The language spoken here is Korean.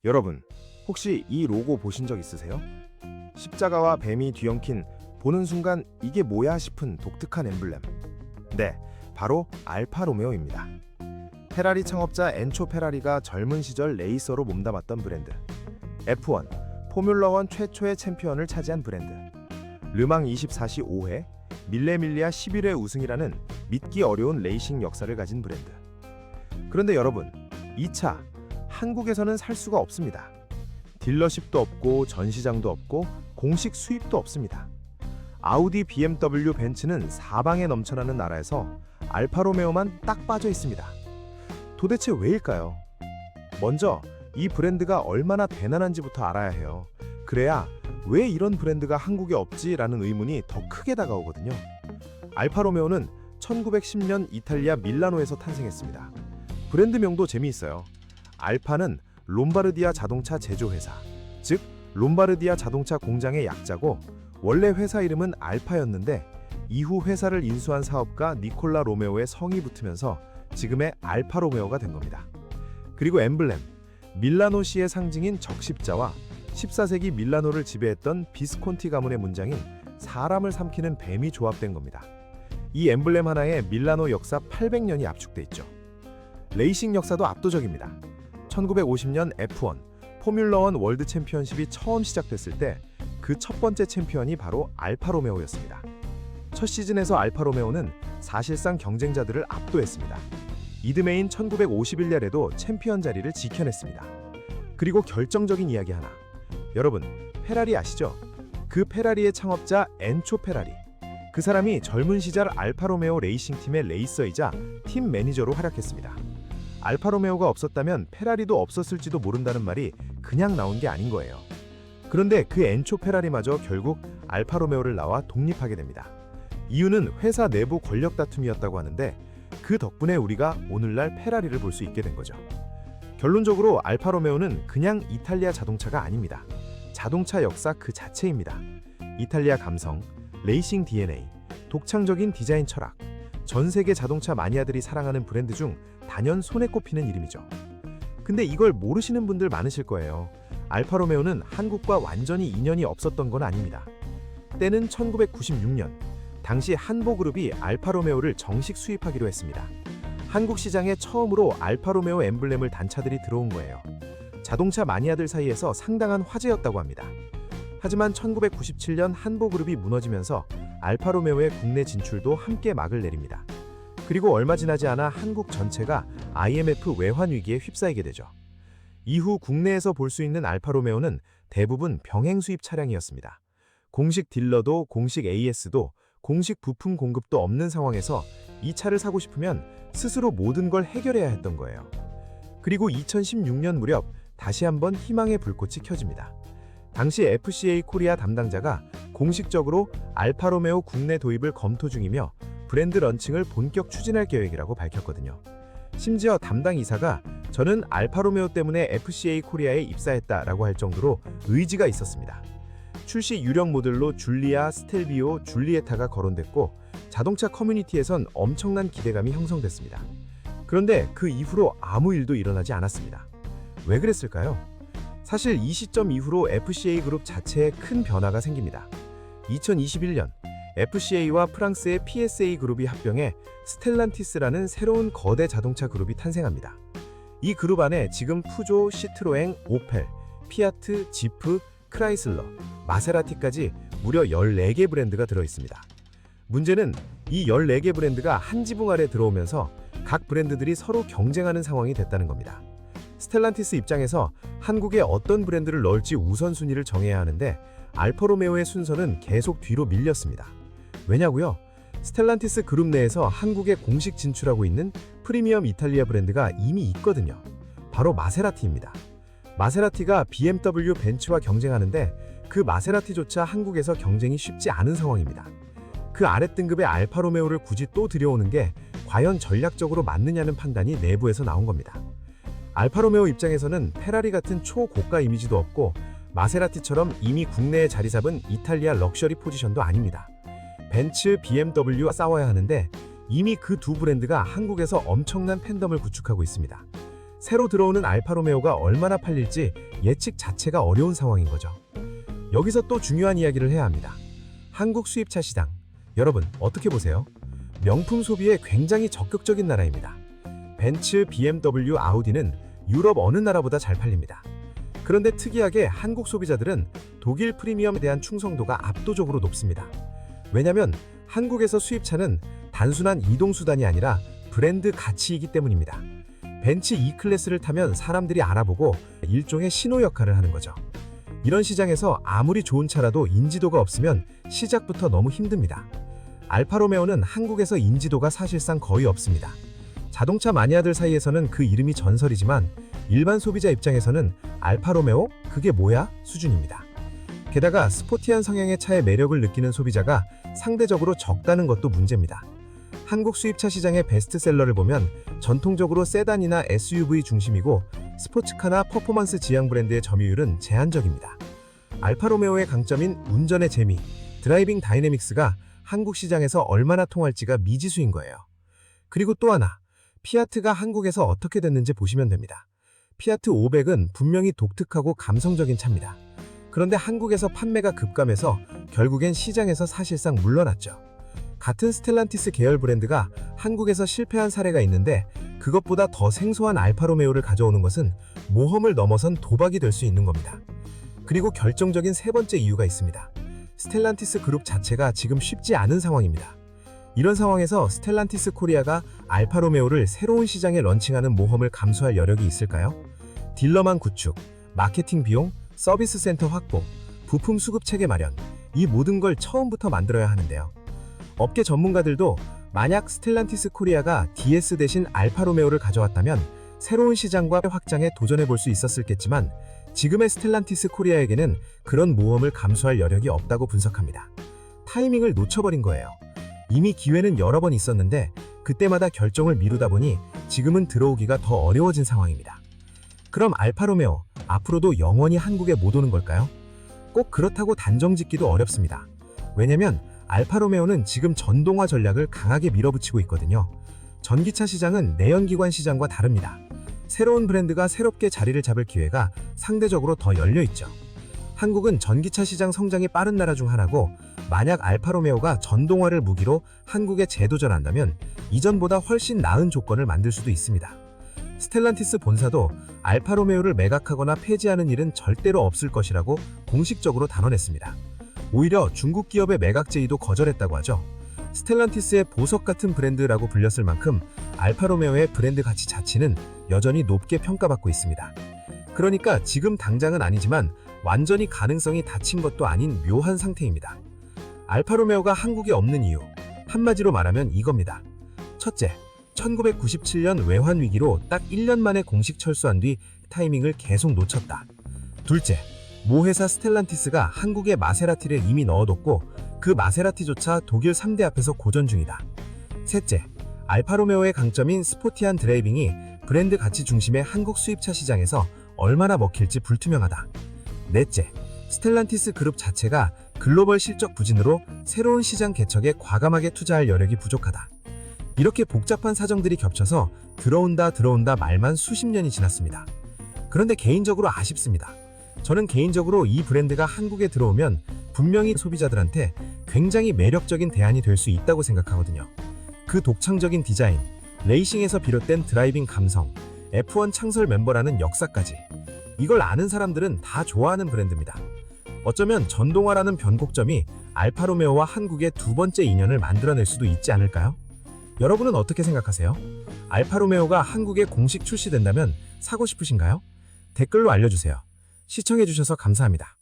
여러분, 혹시 이 로고 보신 적 있으세요? 십자가와 뱀이 뒤엉킨 보는 순간 이게 뭐야 싶은 독특한 엠블렘. 네, 바로 알파 로메오입니다. 페라리 창업자 엔초 페라리가 젊은 시절 레이서로 몸담았던 브랜드. F1, 포뮬러1 최초의 챔피언을 차지한 브랜드. 르망 24시 5회, 밀레밀리아 11회 우승이라는 믿기 어려운 레이싱 역사를 가진 브랜드. 그런데 여러분, 이 차 한국에서는 살 수가 없습니다. 딜러십도 없고 전시장도 없고 공식 수입도 없습니다. 아우디, BMW, 벤츠는 사방에 넘쳐나는 나라에서 알파로메오만 딱 빠져 있습니다. 도대체 왜일까요? 먼저 이 브랜드가 얼마나 대단한지부터 알아야 해요. 그래야 왜 이런 브랜드가 한국에 없지라는 의문이 더 크게 다가오거든요. 알파로메오는 1910년 이탈리아 밀라노에서 탄생했습니다. 브랜드명도 재미있어요. 알파는 롬바르디아 자동차 제조회사, 즉 롬바르디아 자동차 공장의 약자고, 원래 회사 이름은 알파였는데 이후 회사를 인수한 사업가 니콜라 로메오의 성이 붙으면서 지금의 알파 로메오가 된 겁니다. 그리고 엠블렘, 밀라노시의 상징인 적십자와 14세기 밀라노를 지배했던 비스콘티 가문의 문장인 사람을 삼키는 뱀이 조합된 겁니다. 이 엠블렘 하나에 밀라노 역사 800년이 압축돼 있죠. 레이싱 역사도 압도적입니다. 1950년 F1, 포뮬러1 월드 챔피언십이 처음 시작됐을 때 그 첫 번째 챔피언이 바로 알파 로메오였습니다. 첫 시즌에서 알파 로메오는 사실상 경쟁자들을 압도했습니다. 이듬해인 1951년에도 챔피언 자리를 지켜냈습니다. 그리고 결정적인 이야기 하나. 여러분, 페라리 아시죠? 그 페라리의 창업자 엔초 페라리. 그 사람이 젊은 시절 알파 로메오 레이싱 팀의 레이서이자 팀 매니저로 활약했습니다. 알파 로메오가 없었다면 페라리도 없었을지도 모른다는 말이 그냥 나온 게 아닌 거예요. 그런데 그 엔초 페라리마저 결국 알파 로메오를 나와 독립하게 됩니다. 이유는 회사 내부 권력 다툼이었다고 하는데, 그 덕분에 우리가 오늘날 페라리를 볼 수 있게 된 거죠. 결론적으로 알파 로메오는 그냥 이탈리아 자동차가 아닙니다. 자동차 역사 그 자체입니다. 이탈리아 감성, 레이싱 DNA, 독창적인 디자인 철학, 전 세계 자동차 마니아들이 사랑하는 브랜드 중 단연 손에 꼽히는 이름이죠. 근데 이걸 모르시는 분들 많으실 거예요. 알파 로메오는 한국과 완전히 인연이 없었던 건 아닙니다. 때는 1996년, 당시 한보그룹이 알파 로메오를 정식 수입하기로 했습니다. 한국 시장에 처음으로 알파 로메오 엠블렘을 단 차들이 들어온 거예요. 자동차 마니아들 사이에서 상당한 화제였다고 합니다. 하지만 1997년 한보그룹이 무너지면서 알파 로메오의 국내 진출도 함께 막을 내립니다. 그리고 얼마 지나지 않아 한국 전체가 IMF 외환 위기에 휩싸이게 되죠. 이후 국내에서 볼 수 있는 알파 로메오는 대부분 병행 수입 차량이었습니다. 공식 딜러도 공식 AS도 공식 부품 공급도 없는 상황에서 이 차를 사고 싶으면 스스로 모든 걸 해결해야 했던 거예요. 그리고 2016년 무렵 다시 한번 희망의 불꽃이 켜집니다. 당시 FCA 코리아 담당자가 공식적으로 알파 로메오 국내 도입을 검토 중이며 브랜드 런칭을 본격 추진할 계획이라고 밝혔거든요. 심지어 담당 이사가 저는 알파 로메오 때문에 FCA 코리아에 입사했다라고 할 정도로 의지가 있었습니다. 출시 유령 모델로 줄리아, 스텔비오, 줄리에타가 거론됐고 자동차 커뮤니티에선 엄청난 기대감이 형성됐습니다. 그런데 그 이후로 아무 일도 일어나지 않았습니다. 왜 그랬을까요? 사실 이 시점 이후로 FCA 그룹 자체에 큰 변화가 생깁니다. 2021년 FCA와 프랑스의 PSA 그룹이 합병해 스텔란티스라는 새로운 거대 자동차 그룹이 탄생합니다. 이 그룹 안에 지금 푸조, 시트로엥, 오펠, 피아트, 지프, 크라이슬러, 마세라티까지 무려 14개 브랜드가 들어있습니다. 문제는 이 14개 브랜드가 한 지붕 아래 들어오면서 각 브랜드들이 서로 경쟁하는 상황이 됐다는 겁니다. 스텔란티스 입장에서 한국에 어떤 브랜드를 넣을지 우선순위를 정해야 하는데 알파 로메오의 순서는 계속 뒤로 밀렸습니다. 왜냐고요? 스텔란티스 그룹 내에서 한국에 공식 진출하고 있는 프리미엄 이탈리아 브랜드가 이미 있거든요. 바로 마세라티입니다. 마세라티가 BMW, 벤츠와 경쟁하는데 그 마세라티조차 한국에서 경쟁이 쉽지 않은 상황입니다. 그 아랫등급의 알파 로메오를 굳이 또 들여오는 게 과연 전략적으로 맞느냐는 판단이 내부에서 나온 겁니다. 알파 로메오 입장에서는 페라리 같은 초고가 이미지도 없고 마세라티처럼 이미 국내에 자리 잡은 이탈리아 럭셔리 포지션도 아닙니다. 벤츠, BMW와 싸워야 하는데 이미 그 두 브랜드가 한국에서 엄청난 팬덤을 구축하고 있습니다. 새로 들어오는 알파로메오가 얼마나 팔릴지 예측 자체가 어려운 상황인 거죠. 여기서 또 중요한 이야기를 해야 합니다. 한국 수입차 시장, 여러분 어떻게 보세요? 명품 소비에 굉장히 적극적인 나라입니다. 벤츠, BMW, 아우디는 유럽 어느 나라보다 잘 팔립니다. 그런데 특이하게 한국 소비자들은 독일 프리미엄에 대한 충성도가 압도적으로 높습니다. 왜냐하면 한국에서 수입차는 단순한 이동수단이 아니라 브랜드 가치이기 때문입니다. 벤츠 E클래스를 타면 사람들이 알아보고 일종의 신호 역할을 하는 거죠. 이런 시장에서 아무리 좋은 차라도 인지도가 없으면 시작부터 너무 힘듭니다. 알파로메오는 한국에서 인지도가 사실상 거의 없습니다. 자동차 마니아들 사이에서는 그 이름이 전설이지만 일반 소비자 입장에서는 알파로메오? 그게 뭐야? 수준입니다. 게다가 스포티한 성향의 차의 매력을 느끼는 소비자가 상대적으로 적다는 것도 문제입니다. 한국 수입차 시장의 베스트셀러를 보면 전통적으로 세단이나 SUV 중심이고 스포츠카나 퍼포먼스 지향 브랜드의 점유율은 제한적입니다. 알파로메오의 강점인 운전의 재미, 드라이빙 다이내믹스가 한국 시장에서 얼마나 통할지가 미지수인 거예요. 그리고 또 하나, 피아트가 한국에서 어떻게 됐는지 보시면 됩니다. 피아트 500은 분명히 독특하고 감성적인 차입니다. 그런데 한국에서 판매가 급감해서 결국엔 시장에서 사실상 물러났죠. 같은 스텔란티스 계열 브랜드가 한국에서 실패한 사례가 있는데 그것보다 더 생소한 알파로메오를 가져오는 것은 모험을 넘어선 도박이 될 수 있는 겁니다. 그리고 결정적인 세 번째 이유가 있습니다. 스텔란티스 그룹 자체가 지금 쉽지 않은 상황입니다. 이런 상황에서 스텔란티스 코리아가 알파로메오를 새로운 시장에 런칭하는 모험을 감수할 여력이 있을까요? 딜러망 구축, 마케팅 비용, 서비스 센터 확보, 부품 수급 체계 마련, 이 모든 걸 처음부터 만들어야 하는데요. 업계 전문가들도 만약 스텔란티스 코리아가 DS 대신 알파로메오를 가져왔다면 새로운 시장과 확장에 도전해 볼 수 있었겠지만 지금의 스텔란티스 코리아에게는 그런 모험을 감수할 여력이 없다고 분석합니다. 타이밍을 놓쳐버린 거예요. 이미 기회는 여러 번 있었는데 그때마다 결정을 미루다 보니 지금은 들어오기가 더 어려워진 상황입니다. 그럼 알파로메오, 앞으로도 영원히 한국에 못 오는 걸까요? 꼭 그렇다고 단정짓기도 어렵습니다. 왜냐면 알파로메오는 지금 전동화 전략을 강하게 밀어붙이고 있거든요. 전기차 시장은 내연기관 시장과 다릅니다. 새로운 브랜드가 새롭게 자리를 잡을 기회가 상대적으로 더 열려있죠. 한국은 전기차 시장 성장이 빠른 나라 중 하나고 만약 알파로메오가 전동화를 무기로 한국에 재도전한다면 이전보다 훨씬 나은 조건을 만들 수도 있습니다. 스텔란티스 본사도 알파로메오를 매각하거나 폐지하는 일은 절대로 없을 것이라고 공식적으로 단언했습니다. 오히려 중국 기업의 매각 제의도 거절했다고 하죠. 스텔란티스의 보석 같은 브랜드라고 불렸을 만큼 알파로메오의 브랜드 가치 자체는 여전히 높게 평가받고 있습니다. 그러니까 지금 당장은 아니지만 완전히 가능성이 닫힌 것도 아닌 묘한 상태입니다. 알파로메오가 한국에 없는 이유, 한마디로 말하면 이겁니다. 첫째, 1997년 외환 위기로 딱 1년 만에 공식 철수한 뒤 타이밍을 계속 놓쳤다. 둘째, 모 회사 스텔란티스가 한국에 마세라티를 이미 넣어뒀고 그 마세라티조차 독일 3대 앞에서 고전 중이다. 셋째, 알파로메오의 강점인 스포티한 드라이빙이 브랜드 가치 중심의 한국 수입차 시장에서 얼마나 먹힐지 불투명하다. 넷째, 스텔란티스 그룹 자체가 글로벌 실적 부진으로 새로운 시장 개척에 과감하게 투자할 여력이 부족하다. 이렇게 복잡한 사정들이 겹쳐서 들어온다 말만 수십 년이 지났습니다. 그런데 개인적으로 아쉽습니다. 저는 개인적으로 이 브랜드가 한국에 들어오면 분명히 소비자들한테 굉장히 매력적인 대안이 될 수 있다고 생각하거든요. 그 독창적인 디자인, 레이싱에서 비롯된 드라이빙 감성, F1 창설 멤버라는 역사까지 이걸 아는 사람들은 다 좋아하는 브랜드입니다. 어쩌면 전동화라는 변곡점이 알파로메오와 한국의 두 번째 인연을 만들어낼 수도 있지 않을까요? 여러분은 어떻게 생각하세요? 알파로메오가 한국에 공식 출시된다면 사고 싶으신가요? 댓글로 알려주세요. 시청해주셔서 감사합니다.